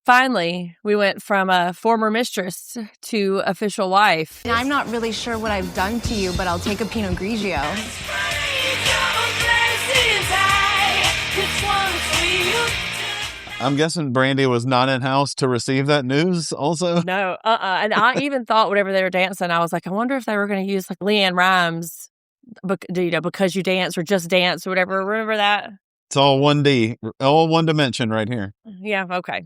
Finally, we went from a former mistress to official wife. And I'm not really sure what I've done to you, but I'll take a Pinot Grigio. I'm guessing Brandy was not in-house to receive that news also? No, And I even thought whenever they were dancing, I was like, I wonder if they were going to use like Leanne Rhymes, because you dance or just dance or whatever. Remember that? It's all 1D, all one dimension right here. Yeah, okay.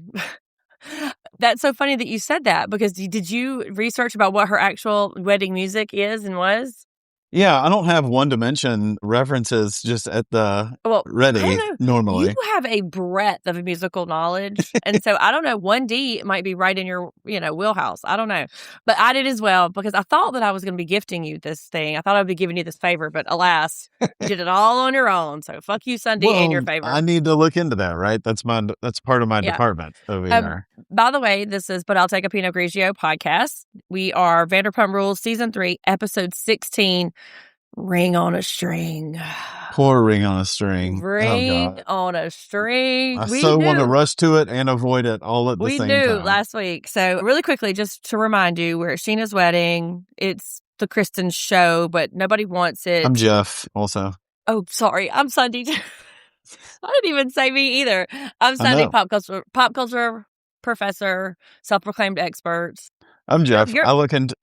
That's so funny that you said that, because did you research about what her actual wedding music is and was? Yeah, I don't have one dimension references just at the ready normally. You have a breadth of musical knowledge. And so I don't know, 1D might be right in your, wheelhouse. I don't know. But I did as well, because I thought that I was going to be gifting you this thing. I thought I'd be giving you this favor, but alas, you did it all on your own. So fuck you, Sundi, and your favor. I need to look into that, right? That's part of my department over here. By the way, this is But I'll Take a Pinot Grigio podcast. We are Vanderpump Rules Season 3, Episode 16. Ring on a string. Poor ring on a string. Ring on a string. I want to rush to it and avoid it all at the same time. We knew last week. So really quickly, just to remind you, we're at Scheana's wedding. It's the Kristen show, but nobody wants it. I'm Jeff also. Oh, sorry. I'm Sundi. I didn't even say me either. I'm Sundi, pop culture professor, self-proclaimed expert. I'm Jeff. I look into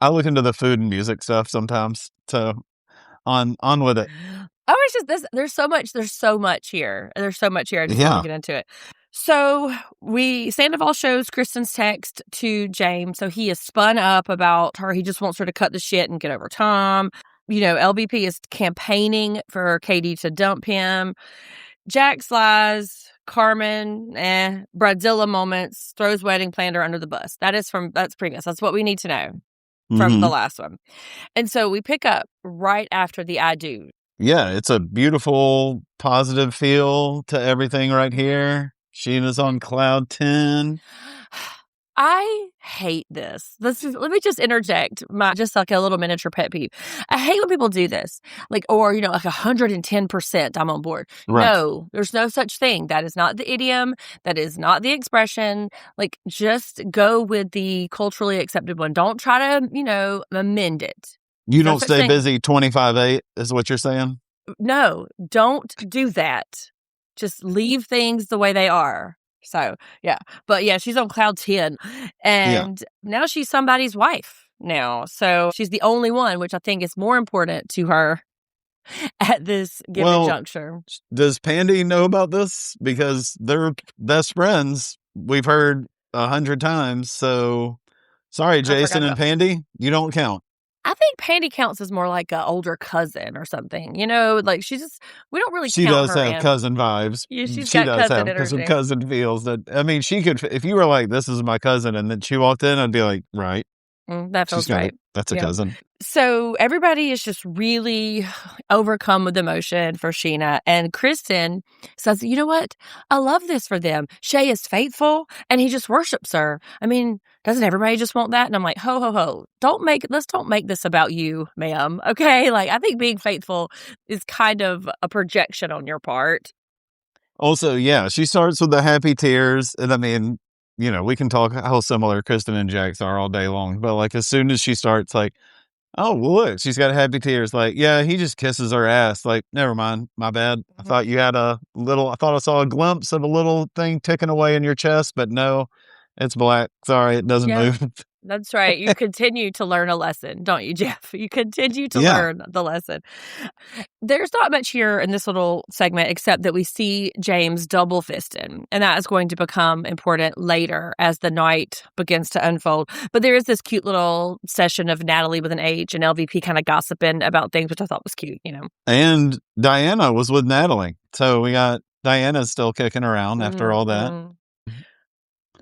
the food and music stuff sometimes. So on with it. Oh, it's just this. There's so much here. I just want to get into it. So Sandoval shows Kristen's text to James. So he is spun up about her. He just wants her to cut the shit and get over Tom. LVP is campaigning for Katie to dump him. Jax lies. Carmen, Brazilla moments, throws wedding planner under the bus. That's previous. That's what we need to know from the last one. And so we pick up right after the I do. Yeah, it's a beautiful, positive feel to everything right here. Scheana's on cloud 10. I hate this. Let me just interject just like a little miniature pet peeve. I hate when people do this. Like 110% I'm on board. Right. No, there's no such thing. That is not the idiom. That is not the expression. Like, just go with the culturally accepted one. Don't try to, amend it. You don't stay busy 25/8 is what you're saying? No, don't do that. Just leave things the way they are. So, yeah. But yeah, she's on cloud 10. And now she's somebody's wife now. So she's the only one, which I think is more important to her at this given juncture. Does Pandy know about this? Because they're best friends. We've heard 100 times. So, sorry, Jason and Pandy, you don't count. I think Pandy counts as more like an older cousin or something. We don't really count her. She does have cousin vibes. Yeah, she does have some cousin feels. She could, if you were like, this is my cousin, and then she walked in, I'd be like, right. That feels right. That's a cousin. So everybody is just really overcome with emotion for Scheana. And Kristen says, you know what? I love this for them. Shay is faithful and he just worships her. I mean, doesn't everybody just want that? And I'm like, ho, ho, ho. Let's don't make this about you, ma'am. Okay. Like, I think being faithful is kind of a projection on your part. Also, yeah, she starts with the happy tears. And I mean, we can talk how similar Kristen and Jax are all day long. But like, as soon as she starts like, oh, look, she's got happy tears. Like, yeah, he just kisses her ass. Like, never mind. My bad. I thought you had I thought I saw a glimpse of a little thing ticking away in your chest, but no, it's black. Sorry, it doesn't move. That's right. You continue to learn a lesson, don't you, Jeff? You continue to learn the lesson. There's not much here in this little segment except that we see James double fisted, and that is going to become important later as the night begins to unfold. But there is this cute little session of Natalie with an H and LVP kind of gossiping about things, which I thought was cute, And Diana was with Natalie. So we got Diana still kicking around after all that.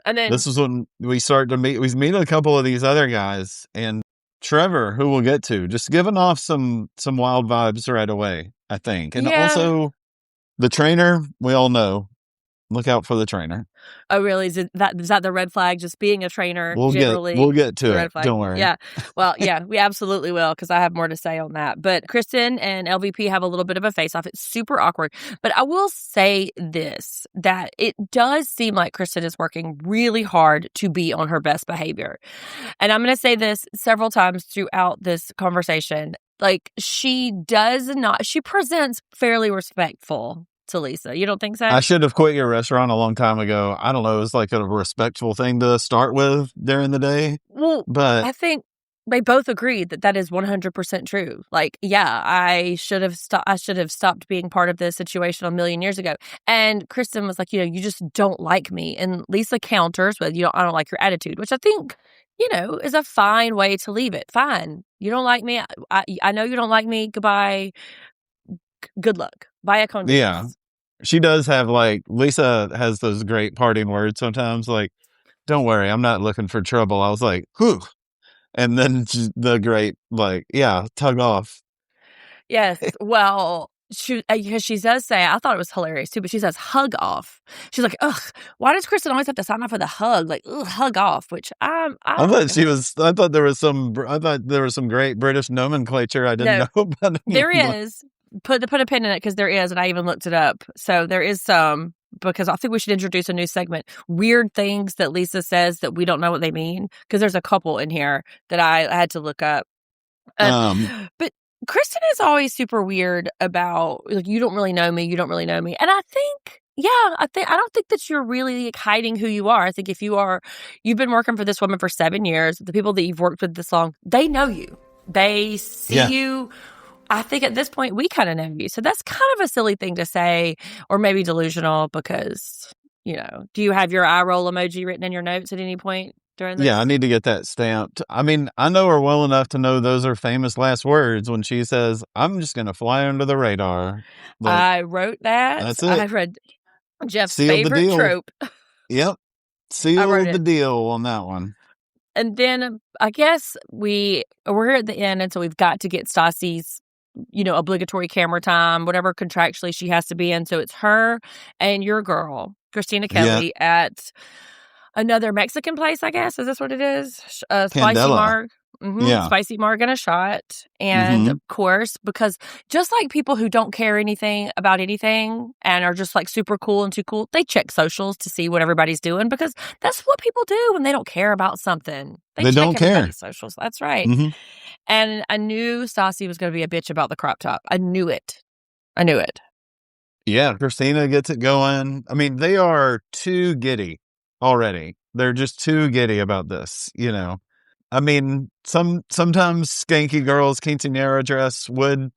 And then this is when we start to meet a couple of these other guys, and Trevor, who we'll get to, just giving off some wild vibes right away, I think. And also the trainer, we all know, look out for the trainer. Oh, really? Is that the red flag? Just being a trainer, We'll get to it. Don't worry. Yeah. Well, yeah, we absolutely will, because I have more to say on that. But Kristen and LVP have a little bit of a face-off. It's super awkward. But I will say this, that it does seem like Kristen is working really hard to be on her best behavior. And I'm going to say this several times throughout this conversation. Like, she presents fairly respectful to Lisa. You don't think so? I should have quit your restaurant a long time ago. I don't know. It was like a respectful thing to start with during the day. Well, but I think they both agreed that is 100% true. Like, yeah, I should have stopped being part of this situation a million years ago. And Kristen was like, you just don't like me. And Lisa counters with, I don't like your attitude, which I think, is a fine way to leave it. Fine. You don't like me. I know you don't like me. Goodbye. Good luck. Bye, con vivas. Yeah. She does have, Lisa has those great parting words sometimes, don't worry, I'm not looking for trouble. I was like, whew. And then the great, tug off. Yes. Well, because she does say, I thought it was hilarious too, but she says hug off. She's like, ugh, why does Kristen always have to sign off with a hug? Like, ugh, hug off, which I thought there was some great British nomenclature I didn't know about. There is. Put a pin in it, because there is, and I even looked it up. So there is some, because I think we should introduce a new segment. Weird things that Lisa says that we don't know what they mean, because there's a couple in here that I had to look up. But Kristen is always super weird about, you don't really know me. You don't really know me. And I think, I don't think that you're really hiding who you are. I think if you've been working for this woman for 7 years, the people that you've worked with this long, they know you. They see you. I think at this point, we kind of know you. So that's kind of a silly thing to say, or maybe delusional, because, do you have your eye roll emoji written in your notes at any point during this? Yeah, I need to get that stamped. I mean, I know her well enough to know those are famous last words when she says, I'm just going to fly under the radar. I wrote that. That's it. I read Jeff's favorite trope. Yep. Sealed the deal on that one. And then I guess we're at the end, and so we've got to get Stassi's obligatory camera time, whatever contractually she has to be in. So it's her and your girl, Christina Kelly, at another Mexican place, I guess. Is this what it is? Spicy Marg. Spicy Marg and a shot. And of course, because just like people who don't care anything about anything and are just super cool and too cool, they check socials to see what everybody's doing, because that's what people do when they don't care about something. They check don't care. Socials. That's right. And I knew Stassi was going to be a bitch about the crop top. I knew it. Yeah, Christina gets it going. I mean, they are too giddy already. They're just too giddy about this, I mean, sometimes skanky girls' quinceañera dress would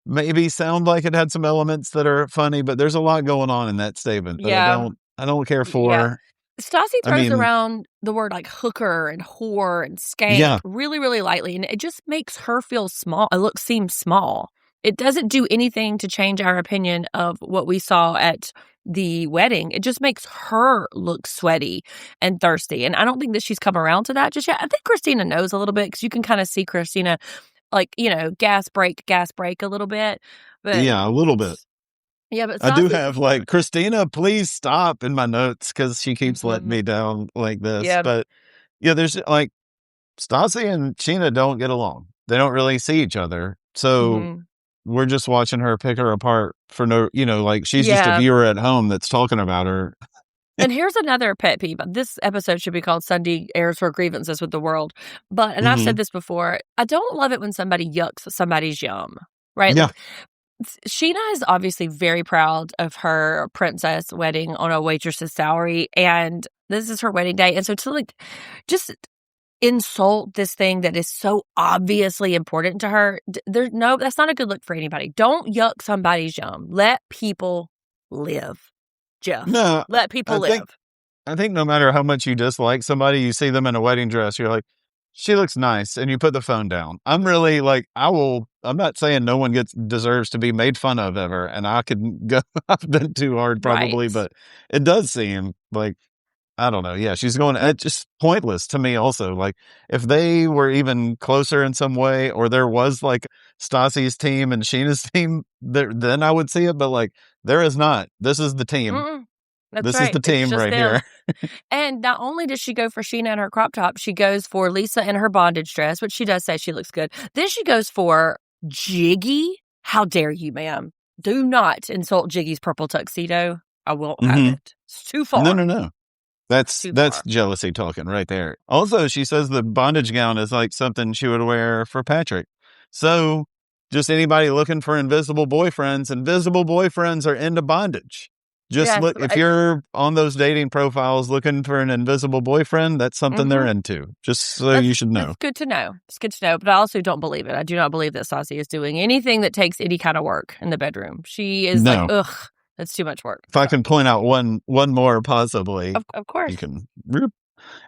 maybe sound like it had some elements that are funny, but there's a lot going on in that statement that I don't care for. Yeah. Stassi throws around the word hooker and whore and skank really, really lightly, and it just makes her feel small. It seems small. It doesn't do anything to change our opinion of what we saw at the wedding. It just makes her look sweaty and thirsty. And I don't think that she's come around to that just yet. I think Christina knows a little bit, because you can kind of see Christina, gas break a little bit. But yeah, a little bit. Yeah, but I do have Christina, please stop in my notes, because she keeps letting me down like this. Yeah. But there's Stassi and Scheana don't get along. They don't really see each other. So we're just watching her pick her apart for no, she's just a viewer at home that's talking about her. And here's another pet peeve. This episode should be called Sundi Airs Her Grievances with the World. And I've said this before, I don't love it when somebody yucks somebody's yum, right? Yeah. Scheana is obviously very proud of her princess wedding on a waitress's salary, and this is her wedding day. And so to just insult this thing that is so obviously important to her, that's not a good look for anybody. Don't yuck somebody's yum. Let people live, Jeff. No, let people live. I think no matter how much you dislike somebody, you see them in a wedding dress, you're like, she looks nice, and you put the phone down. I'm really I'm not saying no one deserves to be made fun of ever, and I could go, I've been too hard probably, but it does seem like, I don't know. Yeah, she's going, it's just pointless to me also. If they were even closer in some way, or there was Stassi's team and Scheana's team, then I would see it, but there is not. This is the team. This is the team right here. And not only does she go for Scheana and her crop top, she goes for Lisa and her bondage dress, which she does say she looks good. Then she goes for Jiggy. How dare you, ma'am? Do not insult Jiggy's purple tuxedo. I won't have it. It's too far. No. That's jealousy talking right there. Also, she says the bondage gown is like something she would wear for Patrick. So just anybody looking for invisible boyfriends are into bondage. Just look, if you're on those dating profiles looking for an invisible boyfriend, that's something they're into. Just so you should know. It's good to know. It's good to know. But I also don't believe it. I do not believe that Stassi is doing anything that takes any kind of work in the bedroom. She is like, ugh, that's too much work. If I can point out one more possibly. Of course. You can.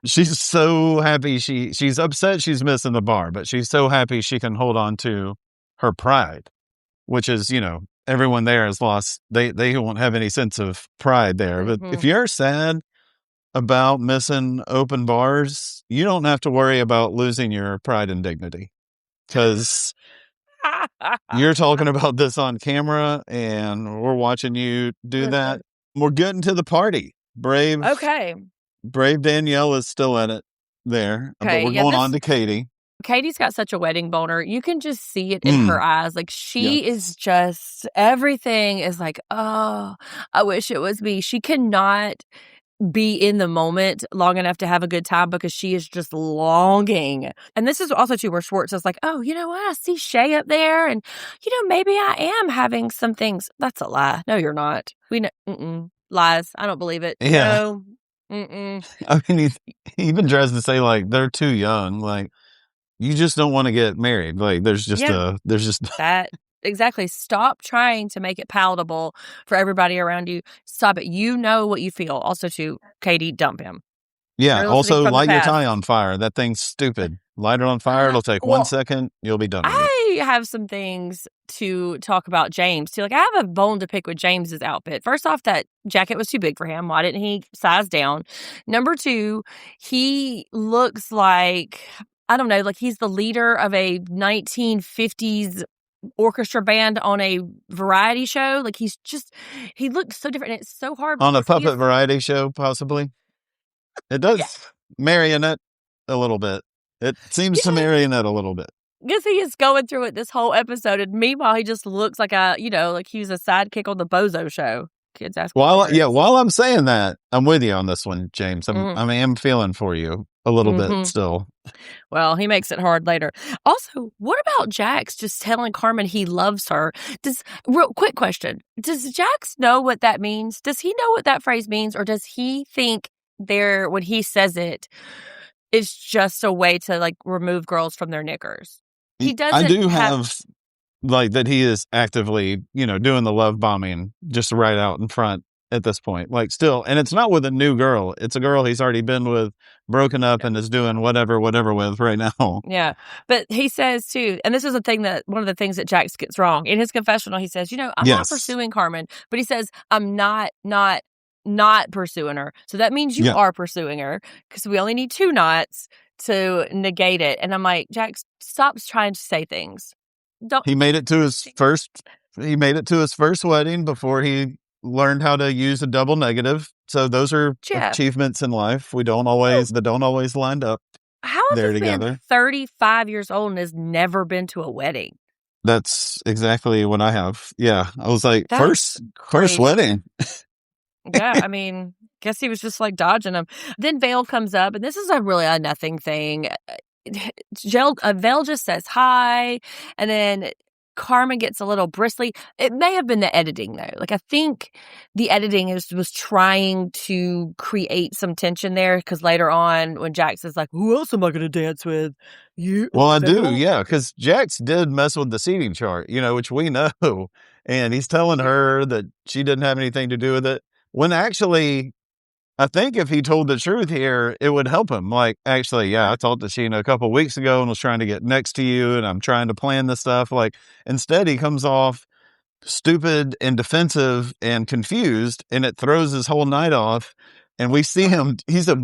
She's so happy. She's upset she's missing the bar, but she's so happy she can hold on to her pride, which is, everyone there has lost. They won't have any sense of pride there. But if you're sad about missing open bars, you don't have to worry about losing your pride and dignity, because you're talking about this on camera and we're watching you do that. We're getting to the party. Brave Danielle is still in it there. But we're going on to Katie. Katie's got such a wedding boner. You can just see it in her eyes. Like, she is just, everything is like, oh, I wish it was me. She cannot be in the moment long enough to have a good time because she is just longing. And this is also too where Schwartz is like, oh, you know what? I see Shay up there and, maybe I am having some things. That's a lie. No, you're not. We know. Lies. I don't believe it. Yeah. No. I mean, he even tries to say, like, they're too young. Like, you just don't want to get married. Like, there's just that. Exactly. Stop trying to make it palatable for everybody around you. Stop it. You know what you feel. Also, too, Katie, dump him. Yeah. Also, light your tie on fire. That thing's stupid. Light it on fire. It'll take 1 second. You'll be done with it. I have some things to talk about James, too. Like, I have a bone to pick with James's outfit. First off, that jacket was too big for him. Why didn't he size down? Number two, he looks like, I don't know, like he's the leader of a 1950s orchestra band on a variety show. Like, he looks so different. And it's so hard. On a puppet variety show, possibly. It does marionette a little bit. It seems to marionette a little bit. Because he is going through it this whole episode, and meanwhile, he just looks like like he was a sidekick on the Bozo show. Kids ask. While I'm saying that, I'm with you on this one, James. I am feeling for you a little bit still. Well, he makes it hard later. Also, what about Jax just telling Carmen he loves her? Real quick question. Does Jax know what that means? Does he know what that phrase means? Or does he think when he says it, it's just a way to, like, remove girls from their knickers? He doesn't. I do have like that he is actively, doing the love bombing just right out in front at this point. Like, still, and it's not with a new girl. It's a girl he's already been with, broken up, and is doing whatever with right now. Yeah. But he says too, and this is one of the things that Jax gets wrong. In his confessional, he says, I'm not pursuing Carmen, but he says, I'm not pursuing her. So that means you are pursuing her, because we only need 2 knots to negate it. And I'm like, Jax, stop trying to say things. He made it to his first wedding before he learned how to use a double negative. So those are achievements in life. That don't always line up. How has he been 35 years old and has never been to a wedding? That's exactly what I have. Yeah. I was like, first wedding. Yeah, I mean, guess he was just like dodging them. Then Vale comes up, and this is a nothing thing. Vale just says hi, and then Carmen gets a little bristly. It may have been the editing, though. Like, I think the editing was trying to create some tension there, because later on, when Jax is like, who else am I going to dance with? You? Well, I do, yeah, because Jax did mess with the seating chart, which we know, and he's telling her that she didn't have anything to do with it. When actually, I think if he told the truth here, it would help him. Like, actually, I talked to Scheana a couple of weeks ago and was trying to get next to you, and I'm trying to plan this stuff. Like, instead, he comes off stupid and defensive and confused, and it throws his whole night off. And we see him, he's a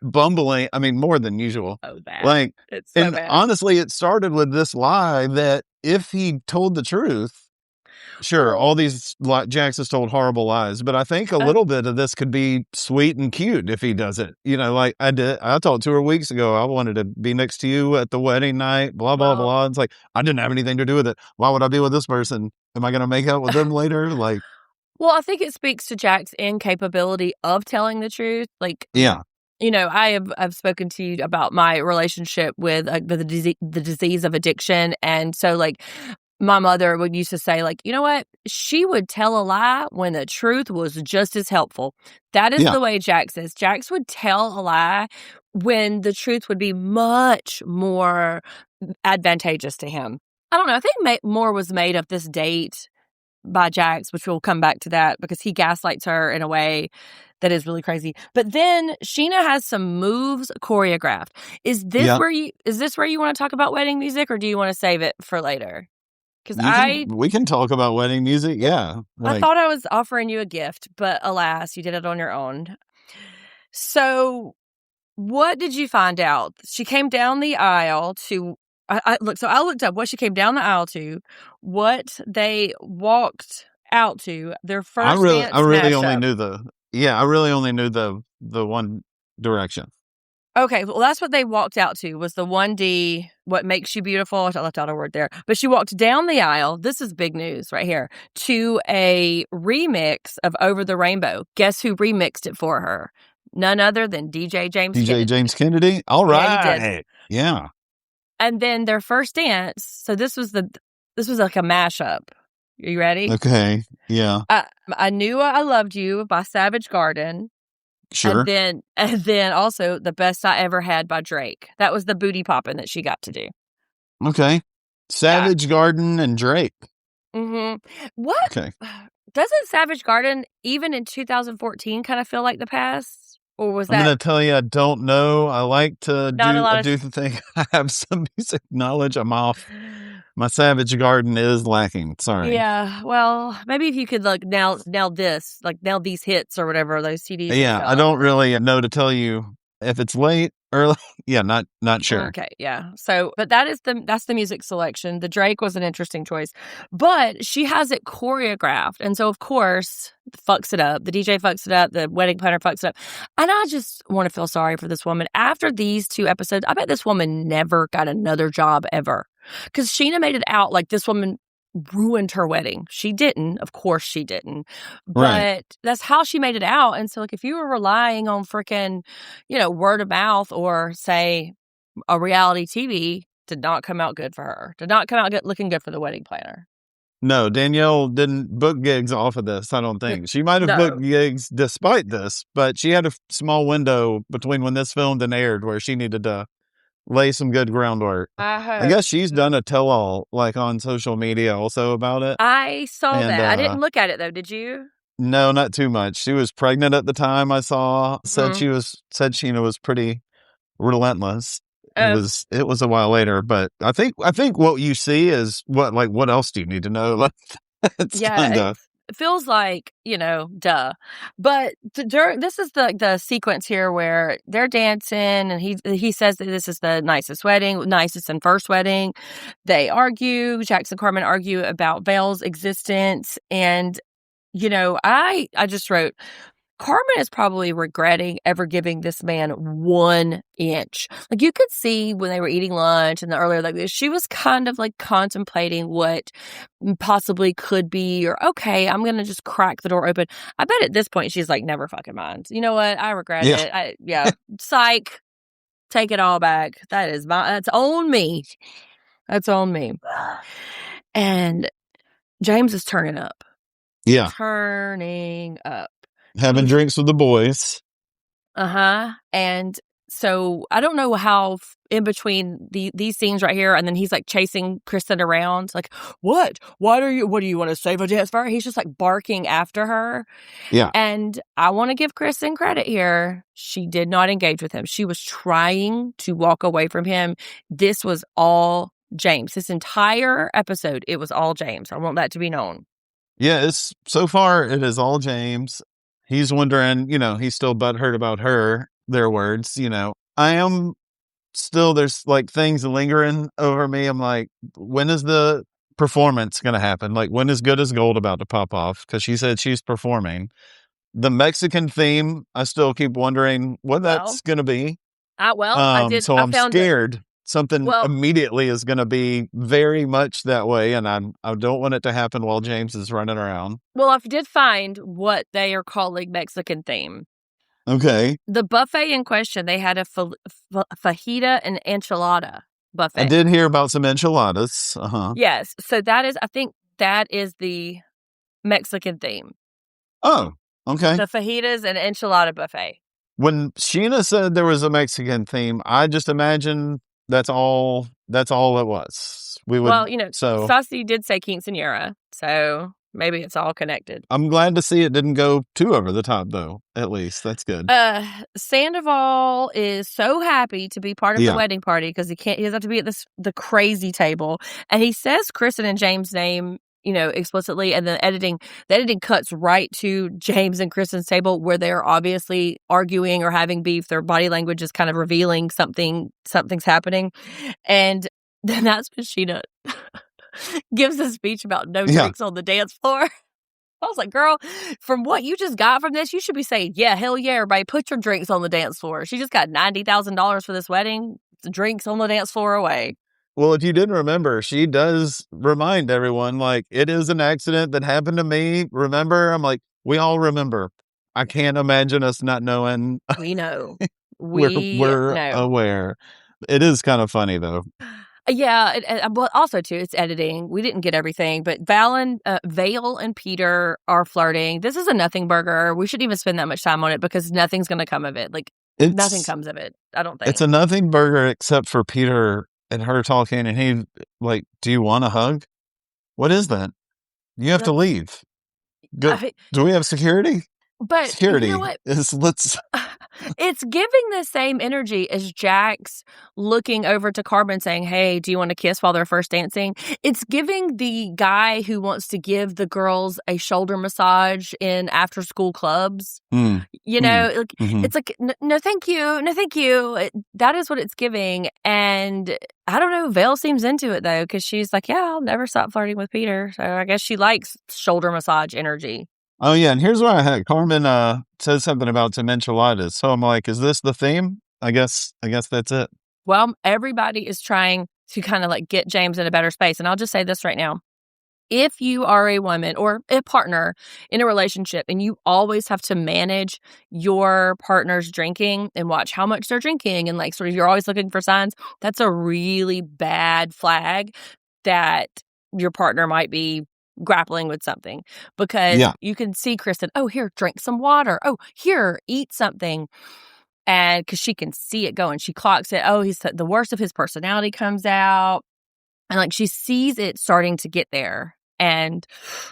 bumbling, more than usual. Oh, bad. Like, it's so bad. Honestly, it started with this lie that if he told the truth, Sure, all these Jax has told horrible lies, but I think a little bit of this could be sweet and cute if he does it. Like I did. I talked to her weeks ago. I wanted to be next to you at the wedding night. Blah blah blah. It's like I didn't have anything to do with it. Why would I be with this person? Am I going to make out with them later? Like, well, I think it speaks to Jack's incapability of telling the truth. Like, yeah. I've spoken to you about my relationship with the disease of addiction, and so like. My mother would used to say, like, you know what? She would tell a lie when the truth was just as helpful. That is the way Jax is. Jax would tell a lie when the truth would be much more advantageous to him. I don't know. I think more was made of this date by Jax, which we'll come back to that because he gaslights her in a way that is really crazy. But then Scheana has some moves choreographed. Is this where you want to talk about wedding music, or do you want to save it for later? Because we can talk about wedding music. Yeah. I thought I was offering you a gift, but alas, you did it on your own. So what did you find out? She came down the aisle to, I looked up what she came down the aisle to, what they walked out to, their first dance I really only knew the One Direction. Okay, well, that's what they walked out to, was the 1D, What Makes You Beautiful. I left out a word there. But she walked down the aisle, this is big news right here, to a remix of Over the Rainbow. Guess who remixed it for her? None other than DJ James Kennedy. James Kennedy? All right. Yeah, he did. Yeah. And then their first dance, so this was like a mashup. Are you ready? Okay, yeah. I Knew I Loved You by Savage Garden. Sure. And then also The Best I Ever Had by Drake. That was the booty popping that she got to do. Okay. Savage Garden and Drake. Mm-hmm. What? Okay. Doesn't Savage Garden, even in 2014, kind of feel like the past? Or was that? I'm going to tell you, I don't know. I like to do the thing. I have some music knowledge. I'm off. My Savage Garden is lacking. Sorry. Yeah. Well, maybe if you could nail these hits or whatever, those CDs. Yeah. I don't really know to tell you if it's late, early. Yeah. Not sure. Okay. Yeah. So, but that's the music selection. The Drake was an interesting choice, but she has it choreographed. And so, of course, fucks it up. The DJ fucks it up. The wedding planner fucks it up. And I just want to feel sorry for this woman. After these 2 episodes, I bet this woman never got another job ever. Because Scheana made it out like this woman ruined her wedding. She didn't. Of course she didn't. But that's how she made it out. And so, like, if you were relying on freaking, word of mouth or, say, a reality TV, did not come out good for her. Did not come out looking good for the wedding planner. No, Danielle didn't book gigs off of this, I don't think. She might have booked gigs despite this, but she had a small window between when this filmed and aired where she needed to lay some good groundwork. I guess she's done a tell-all on social media also about it. I saw that. I didn't look at it though. Did you? No, not too much. She was pregnant at the time. I saw. Said Scheana was pretty relentless. It was a while later, but I think what you see is what else do you need to know? It feels like, duh. But this is the sequence here where they're dancing and he says that this is the nicest and first wedding. They argue, Jax and Carmen argue about Vale's existence. And, I just wrote, Carmen is probably regretting ever giving this man 1 inch. Like, you could see when they were eating lunch and the earlier, she was kind of contemplating what possibly could be, or okay, I'm going to just crack the door open. I bet at this point she's like, never fucking mind. You know what? I regret it. Psych. Take it all back. That's on me. That's on me. And James is turning up. Yeah. Turning up. Having drinks with the boys. And so I don't know how in between these scenes right here, and then he's chasing Kristen around. What? What do you want to save a dance for her? He's just barking after her. Yeah. And I want to give Kristen credit here. She did not engage with him. She was trying to walk away from him. This was all James. This entire episode, it was all James. I want that to be known. Yeah, so far it is all James. He's wondering, he's still butthurt about her, their words, I am still, there's things lingering over me. I'm like, when is the performance going to happen? Like, when is Good as Gold about to pop off? Because she said she's performing. The Mexican theme, I still keep wondering what that's going to be. So I'm scared something immediately is going to be very much that way, and I don't want it to happen while James is running around. Well, I did find what they are calling Mexican theme. Okay. The buffet in question, they had a fajita and enchilada buffet. I did hear about some enchiladas. Uh-huh. Yes. So I think that is the Mexican theme. Oh, okay. The fajitas and enchilada buffet. When Scheana said there was a Mexican theme, I just imagined that's all it was. Saucy did say quinceañera, so maybe it's all connected. I'm glad to see it didn't go too over the top, though. At least that's good. Sandoval is so happy to be part of the wedding party because he doesn't have to be at the crazy table, and he says Kristen and James' name, explicitly, and the editing cuts right to James and Kristen's table where they're obviously arguing or having beef. Their body language is kind of revealing something's happening. And then that's when Scheana gives a speech about no drinks on the dance floor. I was like, girl, from what you just got from this, you should be saying, yeah, hell yeah, everybody, put your drinks on the dance floor. She just got $90,000 for this wedding. The drinks on the dance floor away. Well, if you didn't remember, she does remind everyone, like, it is an accident that happened to me. Remember? I'm like, we all remember. I can't imagine us not knowing. We know. We're aware. It is kind of funny, though. Yeah, but also, too, it's editing. We didn't get everything, but Vale and Peter are flirting. This is a nothing burger. We shouldn't even spend that much time on it because nothing's going to come of it. Like, nothing comes of it, I don't think. It's a nothing burger except for Peter and her talking, and he, like, do you want a hug? What is that? You have to leave. Do we have security? But security. You know what? It's giving the same energy as Jax looking over to Carmen saying, hey, do you want to kiss while they're first dancing? It's giving the guy who wants to give the girls a shoulder massage in after school clubs. It's like, no, thank you. No, thank you. That is what it's giving. And I don't know. Vale seems into it, though, because she's like, yeah, I'll never stop flirting with Peter. So I guess she likes shoulder massage energy. Oh, yeah. And here's what I had. Carmen says something about some enchiladas. So I'm like, is this the theme? I guess that's it. Well, everybody is trying to kind of like get James in a better space. And I'll just say this right now. If you are a woman or a partner in a relationship and you always have to manage your partner's drinking and watch how much they're drinking and like sort of you're always looking for signs, that's a really bad flag that your partner might be grappling with something, because you can see Kristen, oh, here, drink some water. Oh, here, eat something. And because she can see it going, she clocks it. Oh, the worst of his personality comes out. And like she sees it starting to get there. And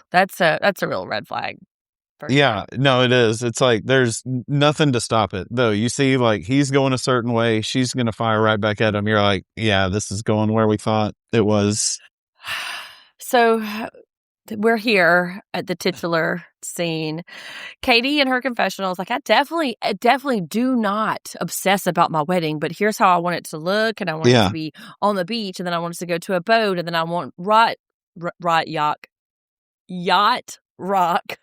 that's a real red flag. Yeah, no, it is. It's like there's nothing to stop it, though. You see, like, he's going a certain way. She's going to fire right back at him. You're like, yeah, this is going where we thought it was. So we're here at the titular scene. Katie in her confessional is like, I definitely do not obsess about my wedding, but here's how I want it to look. And I want it to be on the beach. And then I want us to go to a boat. And then I want yacht rock.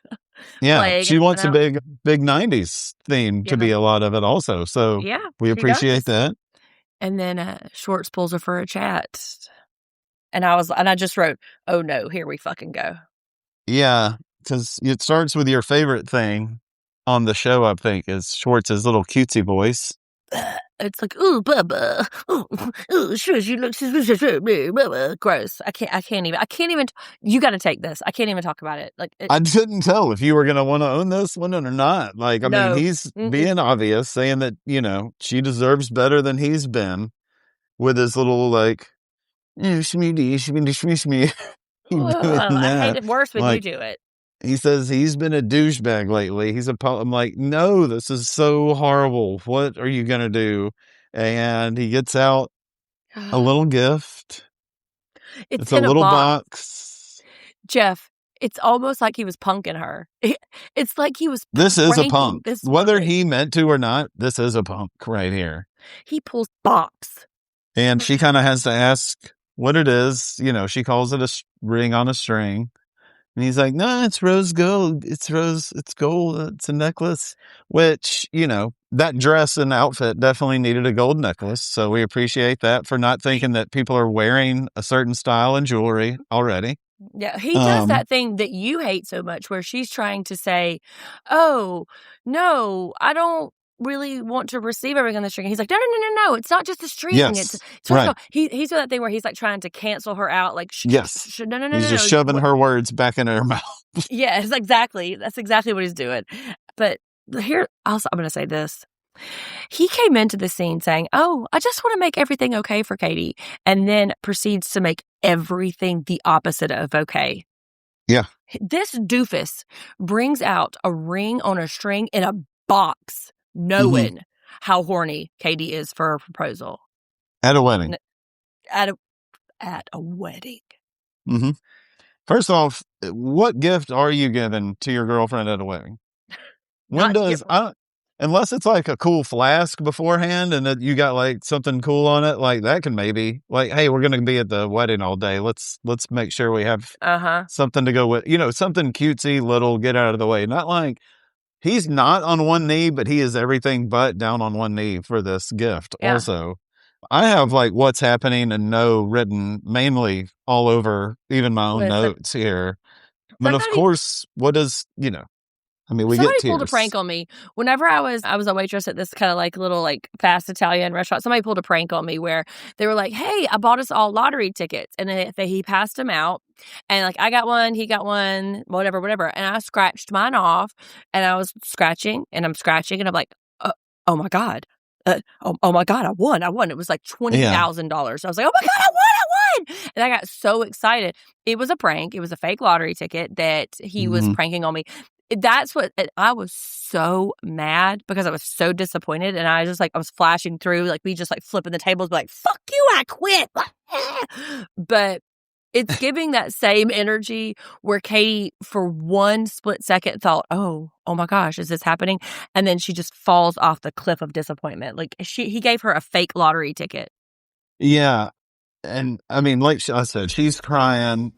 Yeah, she wants a big 90s theme to be a lot of it also. So we appreciate that. And then Schwartz pulls her for a chat. And I just wrote, oh no, here we fucking go. Yeah, because it starts with your favorite thing on the show, I think, is Schwartz's little cutesy voice. It's like, ooh, bubba, ooh, sure, you look gross. I can't even. You got to take this. I can't even talk about it. Like, I couldn't tell if you were going to want to own this one or not. Like, I mean, he's being obvious, saying that she deserves better than he's been, with his little like, shmee. I hate it worse when you do it. He says he's been a douchebag lately. I'm like, no, this is so horrible. What are you going to do? And he gets out a little gift. It's a little box. Jeff, it's almost like he was punking her. It's like he was This is a punk. Whether he meant to or not, this is a punk right here. He pulls box. And she kind of has to ask what it is. She calls it ring on a string. And he's like, no, it's rose gold. It's gold. It's a necklace, which, that dress and outfit definitely needed a gold necklace. So we appreciate that for not thinking that people are wearing a certain style and jewelry already. Yeah, he does that thing that you hate so much where she's trying to say, oh, no, I don't really want to receive everything on the string. He's like, no, it's not just the string. Yes, it's right. He's doing that thing where he's like trying to cancel her out. Like, yes, no. He's just shoving her words back in her mouth. Yes, exactly. That's exactly what he's doing. But here, also, I'm going to say this. He came into the scene saying, oh, I just want to make everything okay for Katie, and then proceeds to make everything the opposite of okay. Yeah. This doofus brings out a ring on a string in a box, knowing how horny Katie is for her proposal. At a wedding. At a wedding. Mm-hmm. First off, what gift are you giving to your girlfriend at a wedding? Unless it's like a cool flask beforehand and that you got like something cool on it, like that can maybe like, hey, we're going to be at the wedding all day. Let's make sure we have something to go with, something cutesy little, get out of the way. Not like he's not on one knee, but he is everything but down on one knee for this gift. Yeah. Also, I have like what's happening and no written mainly all over even my own notes here. But of course, what does, I mean, we somebody get tears. Pulled a prank on me. Whenever I was a waitress at this kind of like little like fast Italian restaurant, somebody pulled a prank on me where they were like, hey, I bought us all lottery tickets. And then he passed them out. And like I got one, he got one, whatever. And I scratched mine off and I was scratching and I'm scratching and I'm like, oh my God. Oh my God, I won. It was like $20,000. I was like, oh my God, I won. And I got so excited. It was a prank. It was a fake lottery ticket that he was pranking on me. That's what I was so mad because I was so disappointed. And I was flashing through, like we just like flipping the tables, like, fuck you, I quit. But it's giving that same energy where Katie, for one split second, thought, oh my gosh, is this happening? And then she just falls off the cliff of disappointment. Like he gave her a fake lottery ticket. Yeah. And I mean, like I said, she's crying.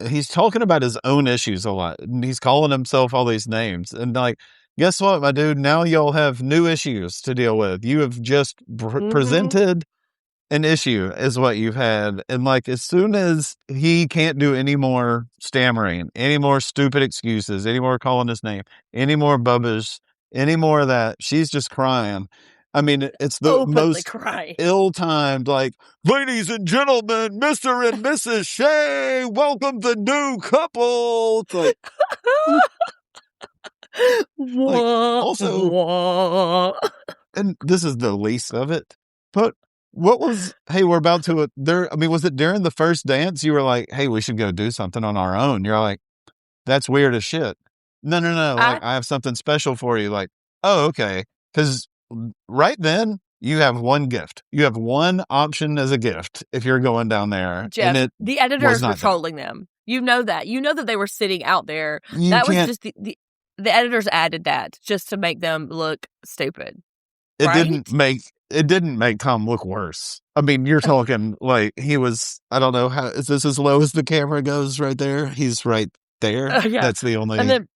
He's talking about his own issues a lot. And he's calling himself all these names. And like, guess what, my dude? Now y'all have new issues to deal with. You have just presented an issue is what you've had. And like, as soon as he can't do any more stammering, any more stupid excuses, any more calling his name, any more bubbas, any more of that, she's just crying. I mean, it's the most ill-timed, like, ladies and gentlemen, Mr. and Mrs. Shea, welcome the new couple. It's like, also, and this is the least of it, but we're about to, was it during the first dance you were like, hey, we should go do something on our own? You're like, that's weird as shit. No, like, I have something special for you. Like, oh, okay. Because right then, you have one gift. You have one option as a gift if you're going down there. Jeff, and the editors were trolling them. You know that. You know that they were sitting out there. Was just the editors added that just to make them look stupid. It didn't make Tom look worse. I mean, you're talking like he was, I don't know, how is this as low as the camera goes right there? He's right there. Yeah. That's the only. And then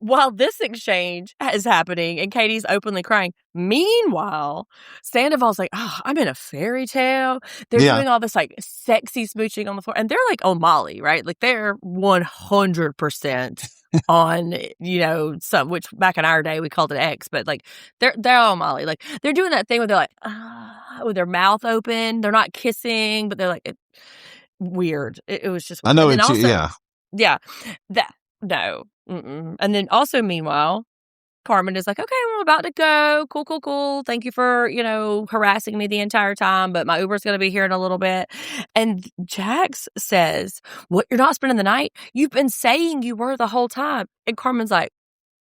while this exchange is happening and Katie's openly crying, meanwhile, Sandoval's like, oh, I'm in a fairy tale. They're doing all this like sexy smooching on the floor. And they're like on Molly, right? Like they're 100% on, some, which back in our day we called it X, but like they're on Molly. Like they're doing that thing where they're like, with their mouth open. They're not kissing, but they're like, weird. It was just weird. I know it's, yeah. Yeah. No. Mm-mm. And then also, meanwhile, Carmen is like, okay, I'm about to go. Cool. Thank you for, harassing me the entire time, but my Uber's going to be here in a little bit. And Jax says, what, you're not spending the night? You've been saying you were the whole time. And Carmen's like,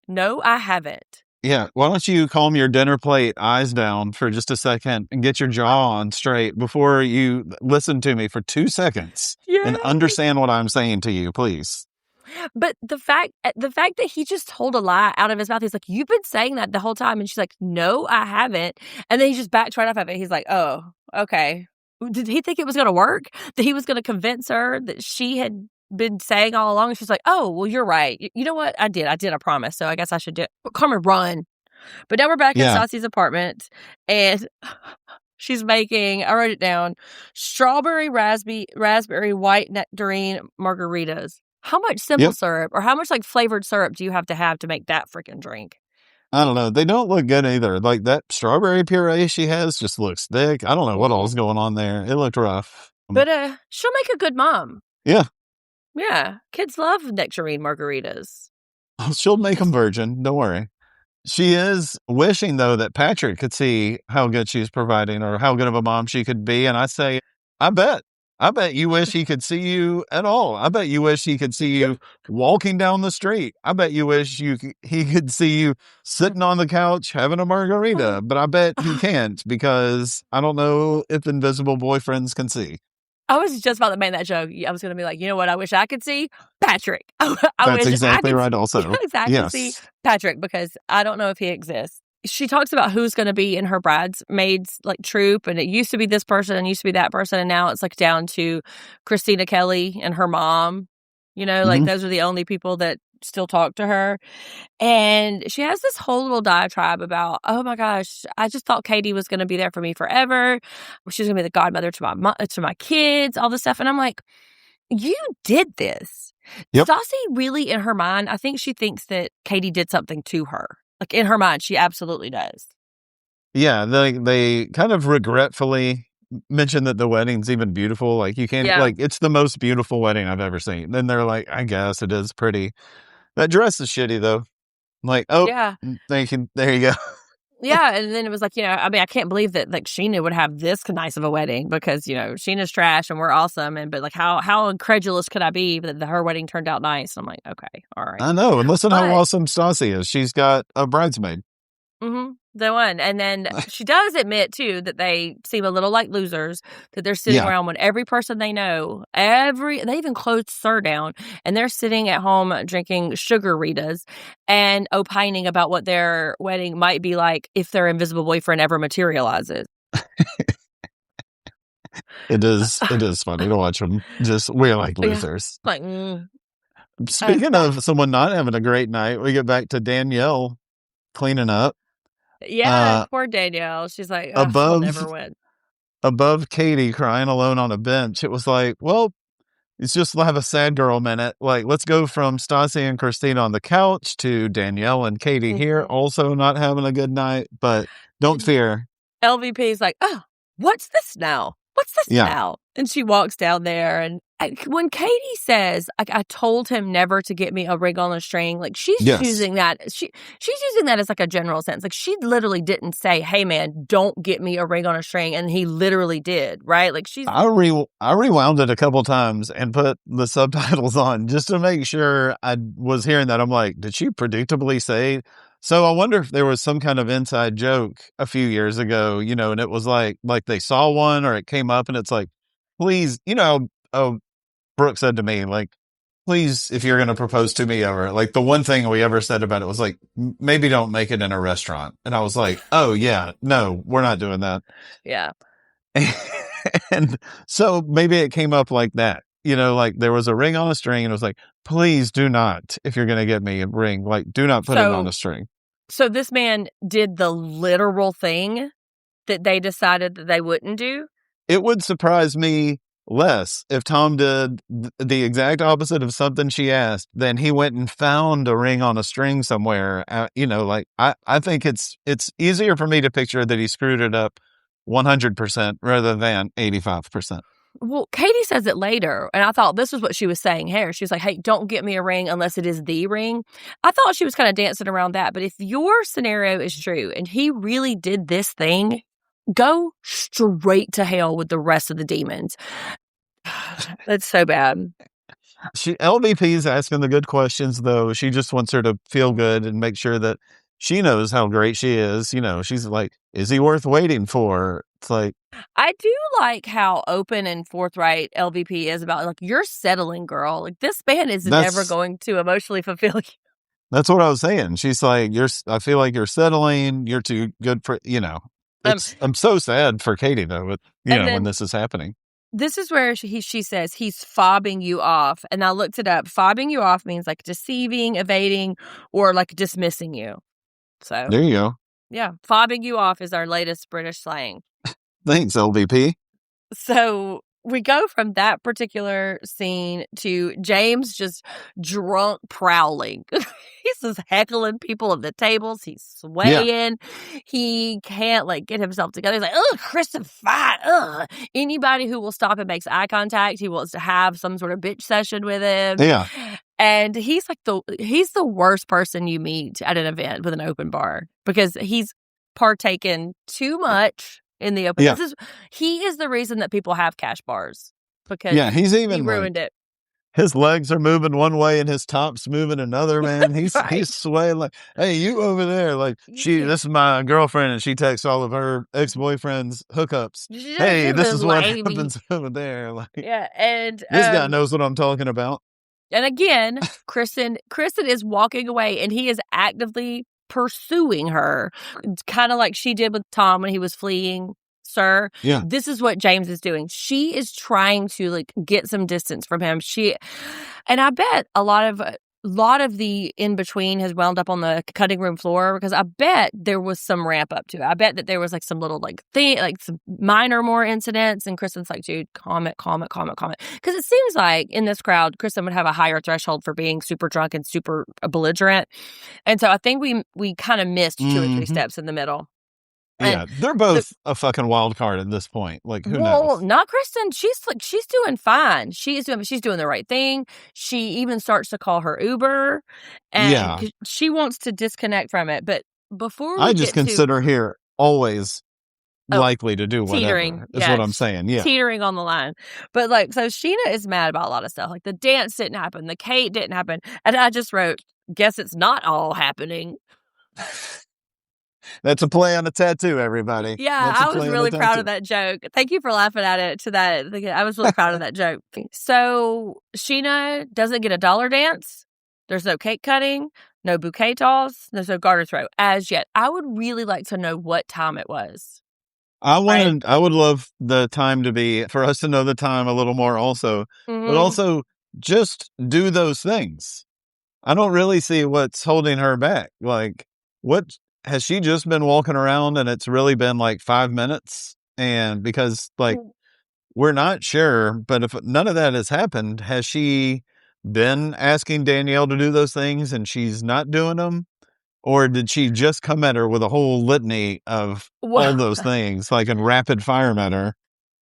no, I haven't. Yeah, why don't you calm your dinner plate eyes down for just a second and get your jaw on straight before you listen to me for 2 seconds and understand what I'm saying to you, please. But the fact that he just told a lie out of his mouth, he's like, you've been saying that the whole time. And she's like, no, I haven't. And then he just backed right off of it. He's like, oh, okay. Did he think it was going to work? That he was going to convince her that she had been saying all along? And she's like, oh, well, you're right. You know what? I did, I promise. So I guess I should do it. Carmen, run. But now we're back in Stassi's apartment, and she's making, I wrote it down, strawberry, raspberry, white nectarine margaritas. How much simple syrup or how much like flavored syrup do you have to make that freaking drink? I don't know. They don't look good either. Like that strawberry puree she has just looks thick. I don't know what all's going on there. It looked rough. But she'll make a good mom. Yeah. Yeah. Kids love nectarine margaritas. She'll make them virgin. Don't worry. She is wishing, though, that Patrick could see how good she's providing or how good of a mom she could be. And I say, I bet you wish he could see you at all. I bet you wish he could see you walking down the street. I bet you wish he could see you sitting on the couch having a margarita. But I bet he can't because I don't know if invisible boyfriends can see. I was just about to make that joke. I was going to be like, you know what I wish I could see? Patrick. That's exactly right also. Yes. See Patrick, because I don't know if he exists. She talks about who's going to be in her bridesmaids like troupe, and it used to be this person and used to be that person, and now it's like down to Christina Kelly and her mom. You know, like those are the only people that still talk to her. And she has this whole little diatribe about, oh my gosh, I just thought Katie was going to be there for me forever. She's going to be the godmother to my kids, all this stuff. And I'm like, you did this. Yep. Stassi really, in her mind, I think she thinks that Katie did something to her. Like in her mind, she absolutely does. Yeah, they kind of regretfully mention that the wedding's even beautiful. Like you can't, like it's the most beautiful wedding I've ever seen. Then they're like, I guess it is pretty. That dress is shitty though. I'm like, oh, yeah, thank you. There you go. Yeah, and then it was like, you know, I mean, I can't believe that like Scheana would have this nice of a wedding because, you know, Sheena's trash and we're awesome. But like how incredulous could I be that her wedding turned out nice? I'm like, okay, all right. I know. And listen how awesome Stassi is. She's got a bridesmaid. The one. And then she does admit, too, that they seem a little like losers, that they're sitting around when every person they know, they even closed Sir down, and they're sitting at home drinking sugar Ritas and opining about what their wedding might be like if their invisible boyfriend ever materializes. It is funny to watch them. We're like losers. Like, Speaking of someone not having a great night, we get back to Danielle cleaning up. Yeah, poor Danielle. She's like, I'll never win. Above Katie crying alone on a bench, it was like, well, it's just have a sad girl minute. Like, let's go from Stassi and Christina on the couch to Danielle and Katie here, also not having a good night. But don't fear. LVP's like, oh, what's this now? What's this now? And she walks down there, and when Katie says, I told him never to get me a ring on a string, like she's using that. She's using that as like a general sense. Like she literally didn't say, hey man, don't get me a ring on a string. And he literally did, right? Like I rewound it a couple times and put the subtitles on just to make sure I was hearing that. I'm like, did she predictably say? So I wonder if there was some kind of inside joke a few years ago, you know, and it was like they saw one or it came up and it's like, please, you know, Brooke said to me, like, please, if you're going to propose to me ever, like the one thing we ever said about it was like, maybe don't make it in a restaurant. And I was like, oh yeah, no, we're not doing that. Yeah. And so maybe it came up like that, you know, like there was a ring on a string and it was like, please do not, if you're going to get me a ring, like do not put it on a string. So this man did the literal thing that they decided that they wouldn't do. It would surprise me less if Tom did the exact opposite of something she asked, then he went and found a ring on a string somewhere. You know, like I think it's easier for me to picture that he screwed it up 100% rather than 85%. Well, Katie says it later, and I thought this was what she was saying here. She was like, hey, don't get me a ring unless it is the ring. I thought she was kind of dancing around that, but if your scenario is true and he really did this thing, go straight to hell with the rest of the demons. That's so bad. LVP's asking the good questions, though. She just wants her to feel good and make sure that she knows how great she is. You know, she's like, is he worth waiting for? It's like, I do like how open and forthright LVP is about, like, you're settling, girl. Like, this man is never going to emotionally fulfill you. That's what I was saying. She's like, I feel like you're settling. You're too good for, you know. I'm so sad for Katie though, with, when this is happening. This is where she says he's fobbing you off. And I looked it up. Fobbing you off means like deceiving, evading, or like dismissing you. So there you go. Yeah. Fobbing you off is our latest British slang. Thanks, LVP. So we go from that particular scene to James just drunk prowling. He's just heckling people at the tables. He's swaying. Yeah. He can't get himself together. He's like, "Ugh, Kristen, fine. Ugh." Anybody who will stop and makes eye contact, he wants to have some sort of bitch session with him. Yeah. And he's the worst person you meet at an event with an open bar because he's partaken too much in the open. Yeah. He is the reason that people have cash bars because he ruined it. His legs are moving one way and his top's moving another, man. He's he's swaying like, "Hey, you over there." Like, this is my girlfriend and she texts all of her ex-boyfriend's hookups. "Hey, this is what happens over there." Like, and this guy knows what I'm talking about. And again, Kristen is walking away and he is actively pursuing her, kind of like she did with Tom when he was fleeing, sir. Yeah. This is what James is doing. She is trying to get some distance from him. And I bet a lot of the in-between has wound up on the cutting room floor because I bet there was some ramp up to it. I bet that there was some little some minor more incidents and Kristen's like, "Dude, calm it. Because it seems like in this crowd, Kristen would have a higher threshold for being super drunk and super belligerent. And so I think we kind of missed 2 or 3 steps in the middle. Yeah, they're both a fucking wild card at this point. Like, who knows? Not Kristen. She's doing fine. She's doing the right thing. She even starts to call her Uber, and she wants to disconnect from it. But before I just consider here always likely to do whatever. Teetering, is what I'm saying. Yeah, teetering on the line. But so Scheana is mad about a lot of stuff. Like the dance didn't happen, the Kate didn't happen, and I just wrote, "Guess it's not all happening." That's a play on a tattoo, everybody. Yeah, I was really proud of that joke. Thank you for laughing at it. I was really proud of that joke. So Scheana doesn't get a dollar dance. There's no cake cutting, no bouquet toss, there's no garter throw as yet. I would really like to know what time it was. I would love the time to be, for us to know the time a little more also, but also just do those things. I don't really see what's holding her back. Like, what has she just been walking around and it's really been 5 minutes? And because we're not sure, but if none of that has happened, has she been asking Danielle to do those things and she's not doing them? Or did she just come at her with a whole litany of all those things, in rapid fire at her?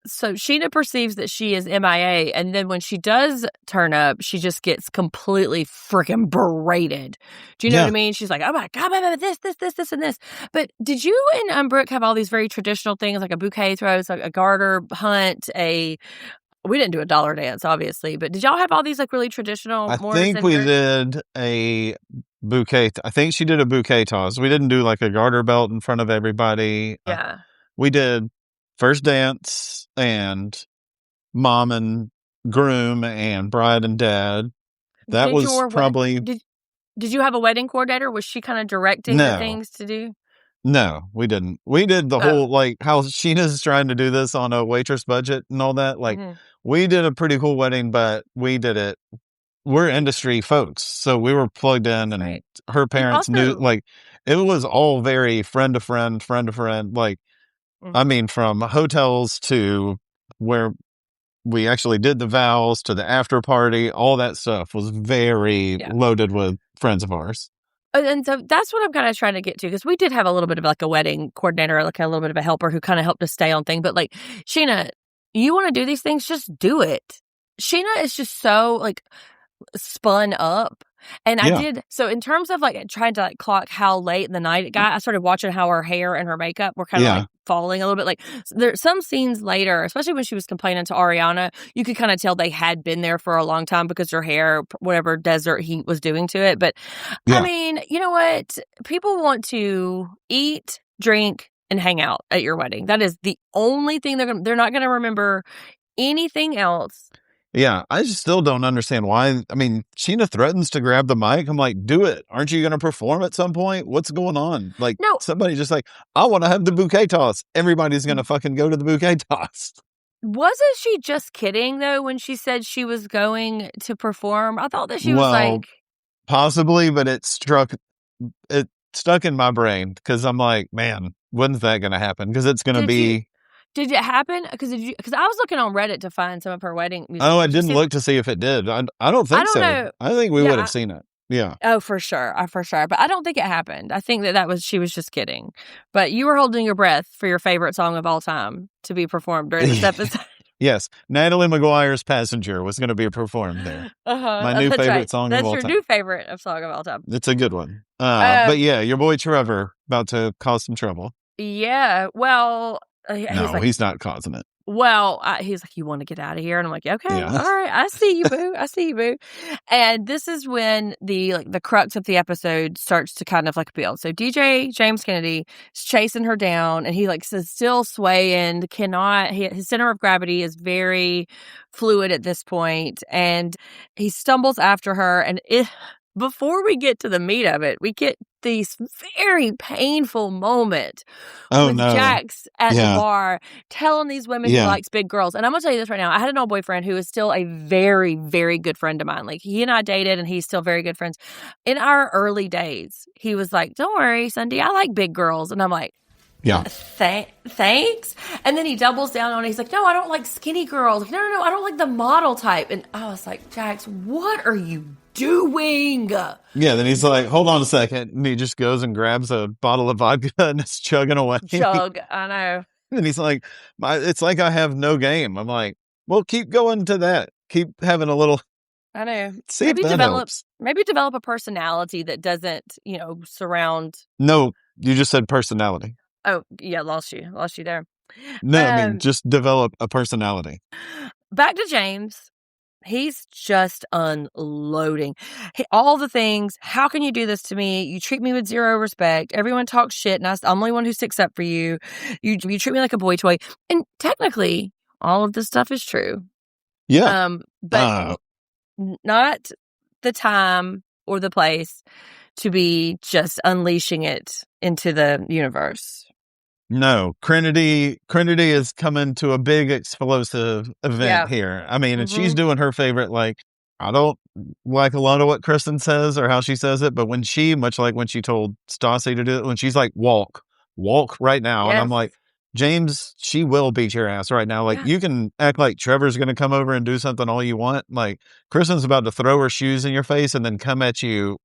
So Scheana perceives that she is MIA, and then when she does turn up, she just gets completely freaking berated. Do you know what I mean? She's like, "Oh my God, this, and this." But did you and Brooke have all these very traditional things, like a bouquet throw, a garter hunt, we didn't do a dollar dance, obviously, but did y'all have all these really traditional? I think we did a bouquet. I think she did a bouquet toss. We didn't do a garter belt in front of everybody. Yeah. We did first dance and mom and groom and bride and dad. That was probably... Did you have a wedding coordinator? Was she kind of directing the things to do? No, we didn't. We did the whole, how Scheana's trying to do this on a waitress budget and all that. We did a pretty cool wedding, but we did it. We're industry folks, so we were plugged in, and her parents knew, it was all very friend to friend. I mean, from hotels to where we actually did the vows to the after party, all that stuff was very loaded with friends of ours. And so that's what I'm kind of trying to get to, because we did have a little bit of a wedding coordinator, a little bit of a helper who kind of helped us stay on thing. But Scheana, you want to do these things, just do it. Scheana is just so spun up. And I did, so in terms of trying to clock how late in the night it got, I started watching how her hair and her makeup were kind of falling a little bit. There's some scenes later, especially when she was complaining to Ariana, you could kind of tell they had been there for a long time because her hair, whatever desert heat was doing to it. But I mean, you know what? People want to eat, drink, and hang out at your wedding. That is the only thing they're not going to remember anything else. Yeah, I just still don't understand why. I mean, Scheana threatens to grab the mic. I'm like, do it. Aren't you going to perform at some point? What's going on? Like, No. somebody just like, I want to have the bouquet toss. Everybody's going to fucking go to the bouquet toss. Wasn't she just kidding, though, when she said she was going to perform? I thought that she was like... Possibly, but it stuck in my brain because I'm like, man, when's that going to happen? Because it's going to be... Did it happen? Because I was looking on Reddit to find some of her wedding music. Oh, I didn't look to see if it did. I don't think so. Know. I think we would have seen it. Yeah. Oh, for sure. But I don't think it happened. I think she was just kidding. But you were holding your breath for your favorite song of all time to be performed during this episode. Yes. Natalie Maguire's Passenger was going to be performed there. My new favorite song of all time. That's your new favorite song of all time. It's a good one. But yeah, your boy Trevor about to cause some trouble. Yeah. Well, he's not causing it. Well, he's like, you want to get out of here? And I'm like, okay, all right. I see you, boo. And this is when the crux of the episode starts to kind of like build. So DJ James Kennedy is chasing her down, and he is still swaying, his center of gravity is very fluid at this point, and he stumbles after her. And before we get to the meat of it, we get these very painful moment with Jax at the bar telling these women he likes big girls. And I'm going to tell you this right now. I had an old boyfriend who is still a very, very good friend of mine. Like, he and I dated, and he's still very good friends. In our early days, he was like, don't worry, Sundi, I like big girls. And I'm like, yeah, thanks. And then he doubles down on it. He's like, no, I don't like skinny girls. Like, no, I don't like the model type. And I was like, Jax, what are you doing? Yeah, then he's like, hold on a second. And he just goes and grabs a bottle of vodka and is chugging away. I know. And he's like, it's like I have no game. I'm like, well, keep going to that. Keep having a little... I know. See if that helps. Maybe develop a personality that doesn't, surround... No, you just said personality. Oh, yeah, lost you there. No, I mean, just develop a personality. Back to James. He's just unloading. All the things. How can you do this to me? You treat me with zero respect. Everyone talks shit, and I'm the only one who sticks up for you. You treat me like a boy toy. And technically, all of this stuff is true. Yeah. But not the time or the place to be just unleashing it into the universe. No, Trinity is coming to a big explosive event here. I mean, and she's doing her favorite, like, I don't like a lot of what Kristen says or how she says it, but when much like when she told Stassi to do it, when she's like, walk right now. Yes. And I'm like, James, she will beat your ass right now. Like, you can act like Trevor's going to come over and do something all you want. Like, Kristen's about to throw her shoes in your face and then come at you,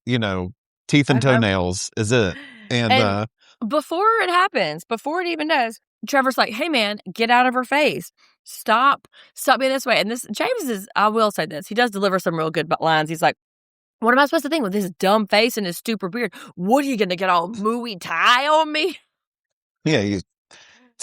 teeth and toenails is it. And before it happens, before it even does, Trevor's like, hey, man, get out of her face. Stop being this way. And James I will say this, he does deliver some real good lines. He's like, what am I supposed to think with his dumb face and his stupid beard? What are you going to get all Muay Thai on me? Yeah, it's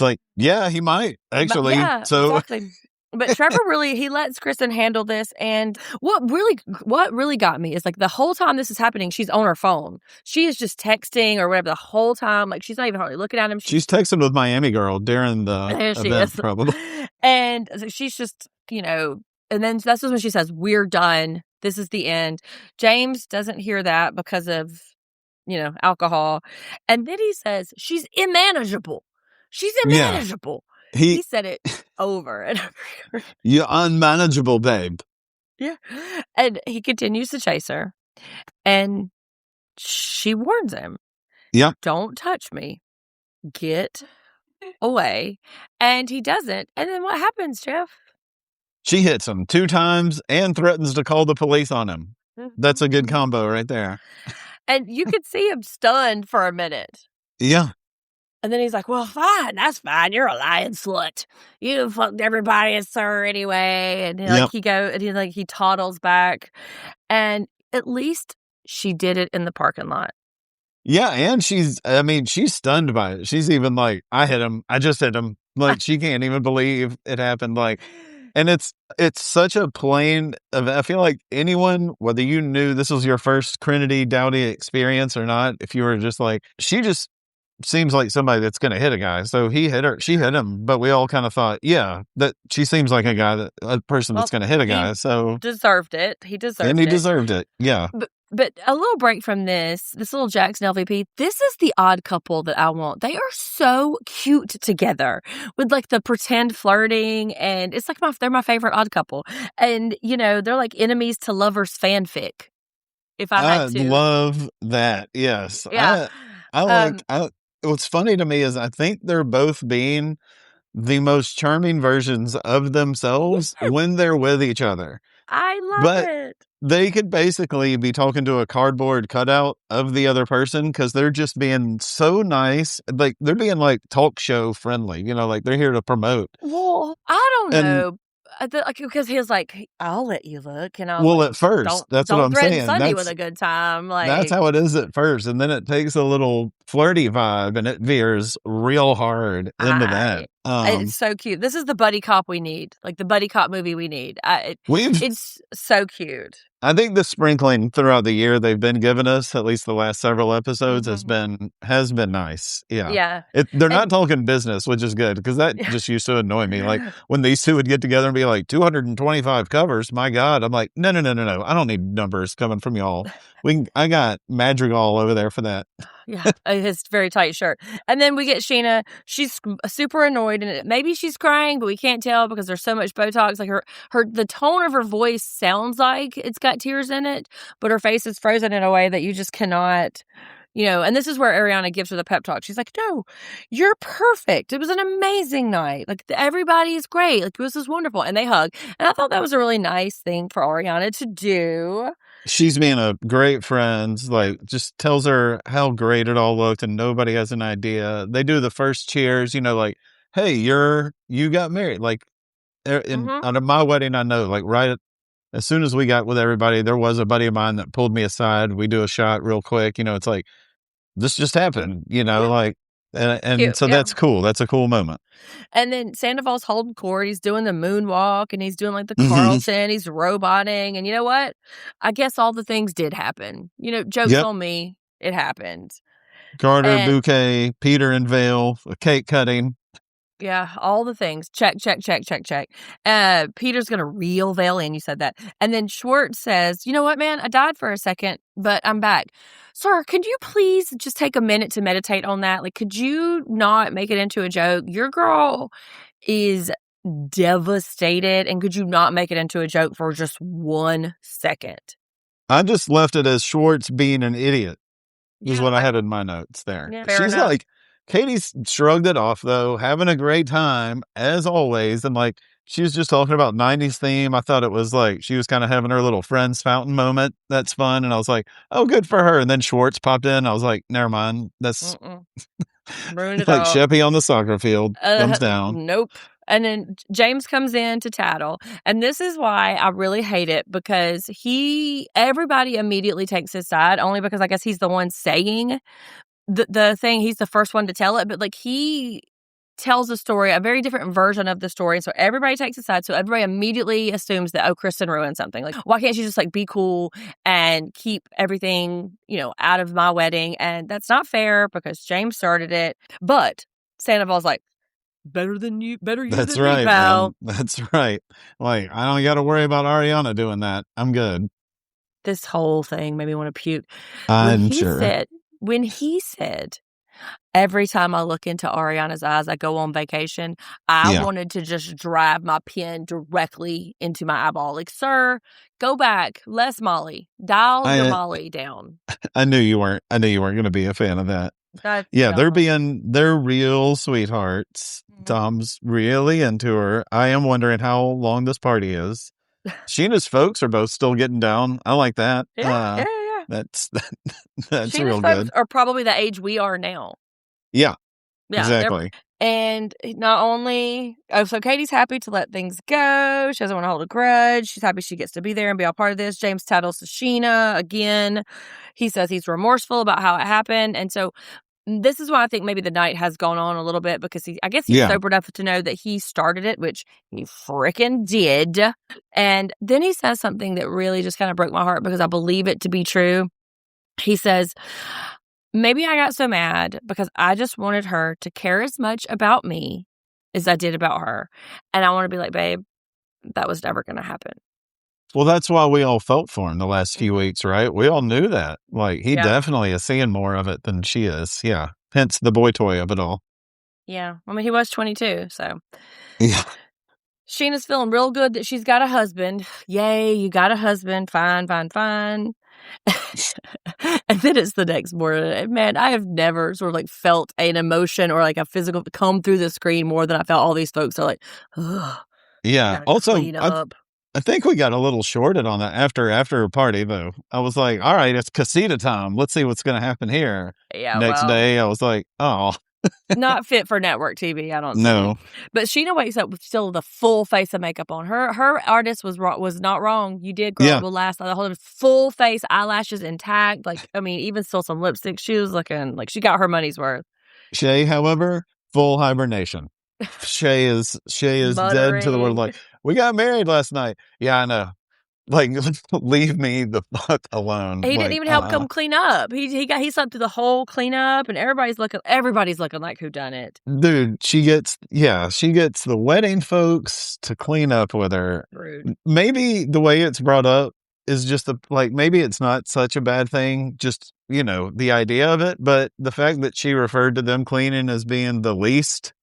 like, yeah, he might, actually. Yeah, exactly. But Trevor he lets Kristen handle this. And what really got me is, like, the whole time this is happening, she's on her phone. She is just texting or whatever the whole time. Like, she's not even hardly looking at him. She's texting with Miami Girl during the event, probably. And she's just, and then that's when she says, we're done. This is the end. James doesn't hear that because of, alcohol. And then he says, she's immanageable. She's immanageable. Yeah. He said it over and over. You're unmanageable, babe. Yeah. And he continues to chase her. And she warns him. Yeah. Don't touch me. Get away. And he doesn't. And then what happens, Jeff? She hits him 2 times and threatens to call the police on him. That's a good combo right there. And you could see him stunned for a minute. Yeah. And then he's like, well, fine, that's fine. You're a lying slut. You fucked everybody as sir anyway. And he toddles back. And at least she did it in the parking lot. Yeah, and she's stunned by it. She's even like, I hit him. I just hit him. Like, she can't even believe it happened. Like, and it's such a plain, I feel like anyone, whether you knew this was your first Trinity Dowdy experience or not, if you were just like, she just seems like somebody that's going to hit a guy. So he hit her, she hit him, but we all kind of thought, yeah, that she seems like a person that's going to hit a guy. So deserved it. He deserved it. Yeah. But a little break from this little Jackson LVP, this is the odd couple that I want. They are so cute together with like the pretend flirting, and it's like they're my favorite odd couple. And, they're like enemies to lovers fanfic. If I had to. Love that. Yes. Yeah. What's funny to me is I think they're both being the most charming versions of themselves when they're with each other. I love it. They could basically be talking to a cardboard cutout of the other person because they're just being so nice. Like, they're being like talk show friendly, like they're here to promote. Well, I don't know. Because he was like, I'll let you look. And at first, that's what I'm saying. Sundi with a good time. Like, that's how it is at first. And then it takes a little flirty vibe and it veers real hard into that. It's so cute. This is the buddy cop we need. Like the buddy cop movie we need. It's so cute. I think the sprinkling throughout the year they've been giving us, at least the last several episodes, has been nice. Yeah. Yeah. They're not talking business, which is good because that just used to annoy me. Like when these two would get together and be like 225 covers, my God. I'm like, no. I don't need numbers coming from y'all. I got Madrigal over there for that. Yeah, his very tight shirt. And then we get Scheana. She's super annoyed, and maybe she's crying, but we can't tell because there's so much Botox. Like the tone of her voice sounds like it's got tears in it, but her face is frozen in a way that you just cannot. And this is where Ariana gives her the pep talk. She's like, no, you're perfect. It was an amazing night. Like, everybody is great. Like, this is wonderful. And they hug. And I thought that was a really nice thing for Ariana to do. She's being a great friend, like, just tells her how great it all looked and nobody has an idea. They do the first cheers, like, hey, you got married. Like, on my wedding, I know, like, right as soon as we got with everybody, there was a buddy of mine that pulled me aside. We do a shot real quick. It's like, this just happened, like, and cute, so that's cool. That's a cool moment. And then Sandoval's holding court. He's doing the moonwalk and he's doing like the Carlton. He's roboting. And you know what? I guess all the things did happen. Jokes on me. It happened. Carter, bouquet, Peter and Vale, a cake cutting. Yeah, all the things. Check. Peter's going to reel Vale in. You said that. And then Schwartz says, you know what, man? I died for a second, but I'm back. Sir, could you please just take a minute to meditate on that? Like, could you not make it into a joke? Your girl is devastated, and could you not make it into a joke for just 1 second? I just left it as Schwartz being an idiot is what I had in my notes there. Yeah, she's enough. Like, Katie's shrugged it off, though, having a great time, as always. And, like, she was just talking about 90s theme. I thought it was, like, she was kind of having her little Friends fountain moment. That's fun. And I was like, oh, good for her. And then Schwartz popped in. I was like, never mind. That's ruined it like all. Sheppy on the soccer field. Comes down. Nope. And then James comes in to tattle. And this is why I really hate it, because everybody immediately takes his side, only because I guess he's the one saying the thing. He's the first one to tell it, but like he tells a story, a very different version of the story. So everybody takes a side. So everybody immediately assumes that, oh, Kristen ruined something. Like, why can't she just like be cool and keep everything, out of my wedding? And that's not fair because James started it. But Sandoval's like, better you than me, pal. That's right. Like, I don't got to worry about Ariana doing that. I'm good. This whole thing made me want to puke. I'm sure. When he said, every time I look into Ariana's eyes, I go on vacation, I wanted to just drive my pen directly into my eyeball. Like, sir, go back. Less Molly. Dial your Molly down. I knew you weren't going to be a fan of that. They're real sweethearts. Tom's really into her. I am wondering how long this party is. Scheana's folks are both still getting down. I like that. Yeah. That's Scheana's real folks good. Are probably the age we are now. Yeah, exactly. And not only, so Katie's happy to let things go. She doesn't want to hold a grudge. She's happy she gets to be there and be a part of this. James tattles to Scheana again. He says he's remorseful about how it happened. And so this is why I think maybe the night has gone on a little bit, because he's sober enough to know that he started it, which he freaking did. And then he says something that really just kind of broke my heart because I believe it to be true. He says, Maybe I got so mad because I just wanted her to care as much about me as I did about her. And I want to be like, babe, that was never going to happen. Well, that's why we all felt for him the last few weeks, right? We all knew that. Like, he definitely is seeing more of it than she is. Yeah. Hence the boy toy of it all. Yeah. I mean, he was 22, so. Yeah. Scheana's feeling real good that she's got a husband. Yay, you got a husband. Fine. And then it's the next morning. Man, I have never sort of like felt an emotion or like a physical come through the screen more than I felt all these folks are like, ugh. Yeah. Also, I think we got a little shorted on that after a party, though. I was like, all right, it's casita time. Let's see what's going to happen here. Yeah. Next day, I was like, oh. Not fit for network TV, I don't know. But Scheana wakes up with still the full face of makeup on. Her artist was not wrong. You did grow up with last the whole full face, eyelashes intact. Like, I mean, even still some lipstick. She was looking like she got her money's worth. Shay, however, full hibernation. Shay is dead to the world. Like, we got married last night. Yeah, I know. Like, leave me the fuck alone. He didn't even help come clean up. He slept through the whole cleanup, and everybody's looking like who done it. Dude, she gets the wedding folks to clean up with her. Rude. Maybe the way it's brought up is just maybe it's not such a bad thing. Just, the idea of it, but the fact that she referred to them cleaning as being the least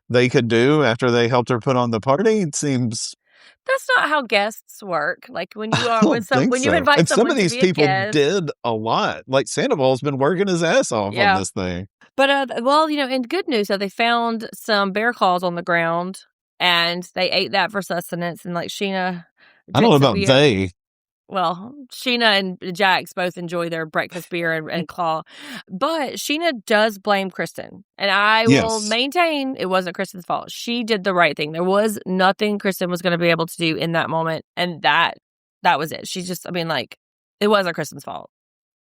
they could do after they helped her put on the party, it seems. That's not how guests work. Like when you invite someone some of these people guest, did a lot. Like Sandoval's been working his ass off on this thing. But in good news, so they found some bear claws on the ground and they ate that for sustenance. And like Scheana, I don't know about they. Well, Scheana and Jax both enjoy their breakfast beer and claw. But Scheana does blame Kristen. And I will maintain it wasn't Kristen's fault. She did the right thing. There was nothing Kristen was going to be able to do in that moment. And that was it. She's just, it wasn't Kristen's fault.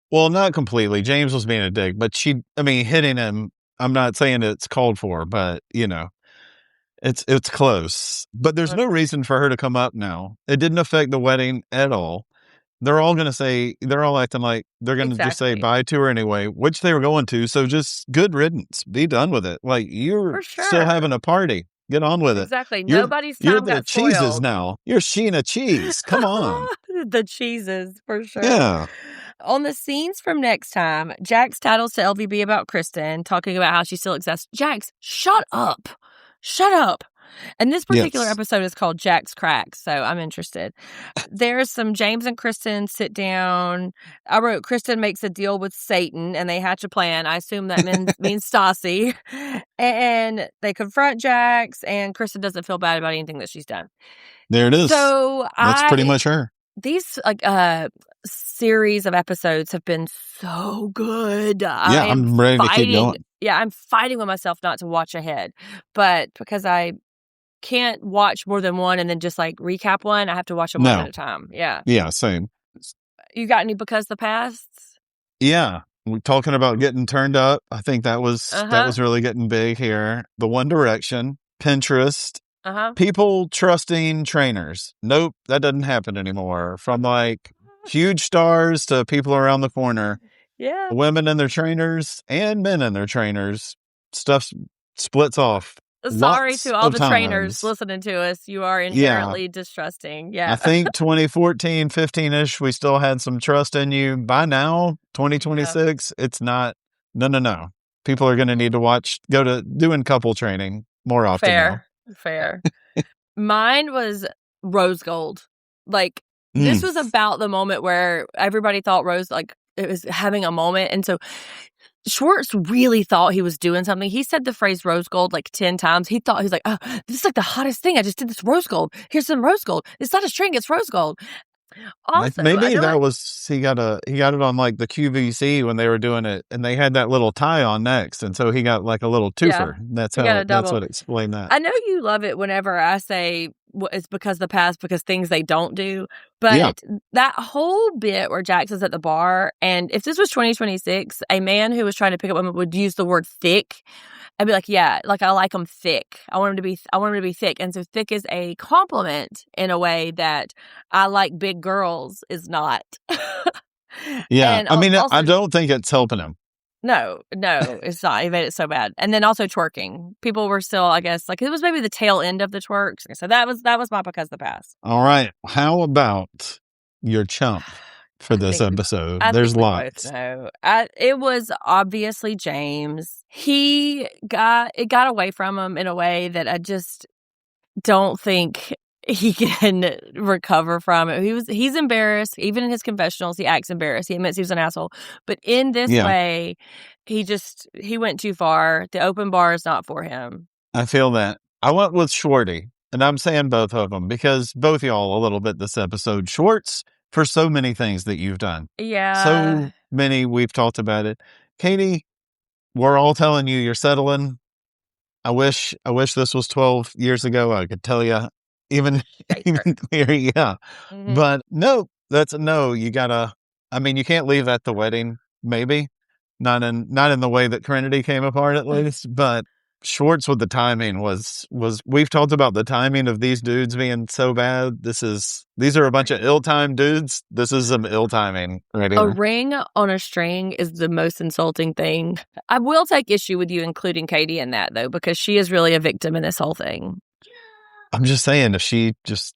Well, not completely. James was being a dick. But hitting him, I'm not saying it's called for, but, it's close. But there's no reason for her to come up now. It didn't affect the wedding at all. They're all acting like they're going to just say bye to her anyway, which they were going to. So just good riddance. Be done with it. Like, you're still having a party. Get on with it. Exactly. Nobody's time You're the got spoiled. cheeses now. You're Scheana cheese. Come on. The cheeses, for sure. Yeah. On the scenes from next time, Jax tattles to LVB about Kristen, talking about how she still exists. Jax, shut up. Shut up. And this particular episode is called Jax Cracks, so I'm interested. There's some James and Kristen sit down. I wrote, Kristen makes a deal with Satan, and they hatch a plan. I assume that means Stassi. And they confront Jax, and Kristen doesn't feel bad about anything that she's done. There it is. So that's pretty much her. These series of episodes have been so good. I'm ready to keep going. Yeah, I'm fighting with myself not to watch ahead, but because I can't watch more than one and then just recap one, I have to watch them one at a time. Yeah, same. You got any because the pasts? Yeah, we're talking about getting turned up. I think that was really getting big here. The One Direction, Pinterest. People trusting trainers. Nope, that doesn't happen anymore. From huge stars to people around the corner. Yeah. Women and their trainers and men and their trainers. Stuff splits off. Sorry to all the trainers listening to us. You are inherently distrusting. Yeah. I think 2014, 15-ish, we still had some trust in you. By now, 2026, it's not. No. People are going to need to go to doing couple training more often now. Fair. Mine was rose gold. This was about the moment where everybody thought Rose, it was having a moment. And so Schwartz really thought he was doing something. He said the phrase rose gold 10 times. He was like, oh, this is the hottest thing. I just did this rose gold. Here's some rose gold. It's not a string. It's rose gold. Also, maybe that was he got it on the QVC when they were doing it, and they had that little tie on next, and so he got a little twofer. Yeah, that's what explained that. I know you love it whenever I say it's because the past, because things they don't do, but that whole bit where Jax is at the bar, and if this was 2026, a man who was trying to pick up women would use the word thick. I'd be like, yeah, I like him thick. I want him to be thick. And so thick is a compliment in a way that I like big girls is not. Yeah. Also, I don't think it's helping him. No, it's not. He made it so bad. And then also twerking. People were still, I guess, like it was maybe the tail end of the twerks. So that was my because the pass. All right. How about your chump for this episode? There's lots. No, it was obviously James. It got away from him in a way that I just don't think he can recover from it. He's embarrassed. Even in his confessionals, he acts embarrassed. He admits he was an asshole. But in this way, he went too far. The open bar is not for him. I feel that. I went with Schwarty, and I'm saying both of them because both y'all a little bit this episode. Schwartz, for so many things that you've done. Yeah. So many, we've talked about it. Katie, we're all telling you you're settling. I wish this was 12 years ago. I could tell you even clearer. Yeah. Mm-hmm. But no, that's a no. You gotta, you can't leave at the wedding, maybe. Not in the way that Trinity came apart at least, but Schwartz with the timing was we've talked about the timing of these dudes being so bad. These are a bunch of ill-timed dudes. This is some ill timing right here. A ring on a string is the most insulting thing. I will take issue with you including Katie in that though, because she is really a victim in this whole thing. I'm just saying, if she just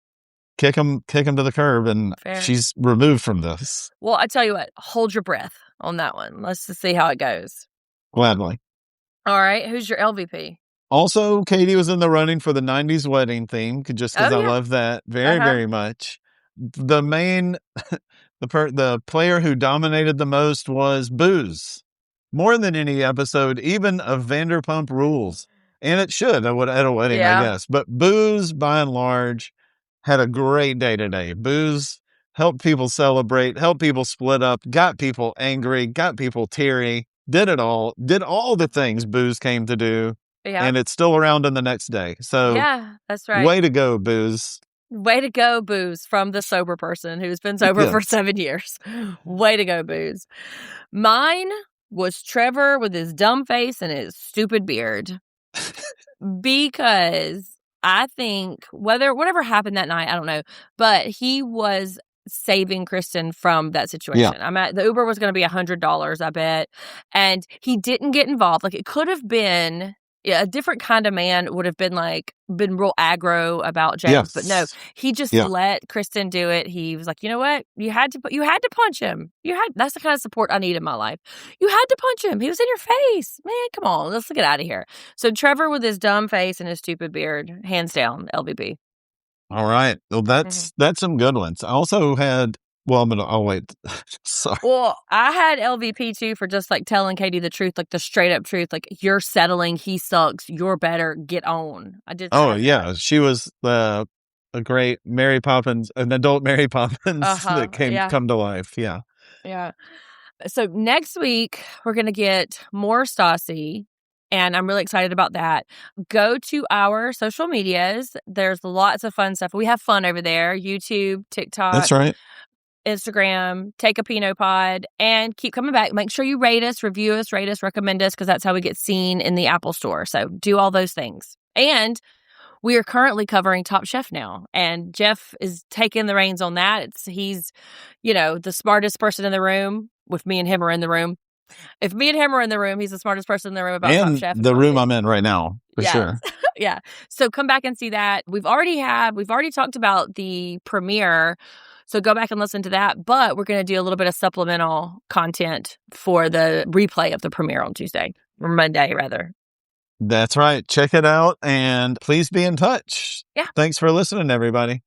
kick him to the curb and she's removed from this. Well, I tell you what, hold your breath on that one. Let's just see how it goes. Gladly. All right. Who's your LVP? Also, Katie was in the running for the 90s wedding theme just because I love that very, very much. The main, the player who dominated the most was Booze. More than any episode, even of Vanderpump Rules. And it should at a wedding, I guess. But Booze, by and large, had a great day today. Booze helped people celebrate, helped people split up, got people angry, got people teary, did it all, did all the things Booze came to do. Yeah. And it's still around in the next day. So, yeah, that's right. Way to go, Booze. Way to go, Booze, from the sober person who's been sober for 7 years. Way to go, Booze. Mine was Trevor with his dumb face and his stupid beard. Because I think whatever happened that night, I don't know, but he was saving Kristen from that situation. Yeah. The Uber was going to be $100, I bet. And he didn't get involved. Like, it could have been a different kind of man would have been real aggro about James, but no, he just let Kristen do it. He was like, you know what? You had to punch him. That's the kind of support I need in my life. You had to punch him. He was in your face, man. Come on, let's get out of here. So Trevor with his dumb face and his stupid beard, hands down, LVP. All right. Well, that's some good ones. I also had. Well, I'll wait. Sorry. Well, I had LVP too for just telling Katie the truth, the straight up truth. You're settling. He sucks. You're better. Get on. I did. Oh yeah, she was a great Mary Poppins, an adult Mary Poppins that come to life. Yeah. Yeah. So next week we're gonna get more Stassi. And I'm really excited about that. Go to our social medias. There's lots of fun stuff. We have fun over there. YouTube, TikTok. That's right. Instagram, take a Pinot Pod, and keep coming back. Make sure you rate us, review us, rate us, recommend us, because that's how we get seen in the Apple Store. So do all those things. And we are currently covering Top Chef now, and Jeff is taking the reins on that. He's, the smartest person in the room. If me and him are in the room, he's the smartest person in the room about Top Chef. The room I'm in right now, for sure. Yeah. So come back and see that. We've already talked about the premiere. So go back and listen to that. But we're going to do a little bit of supplemental content for the replay of the premiere on Monday, rather. That's right. Check it out and please be in touch. Yeah. Thanks for listening, everybody.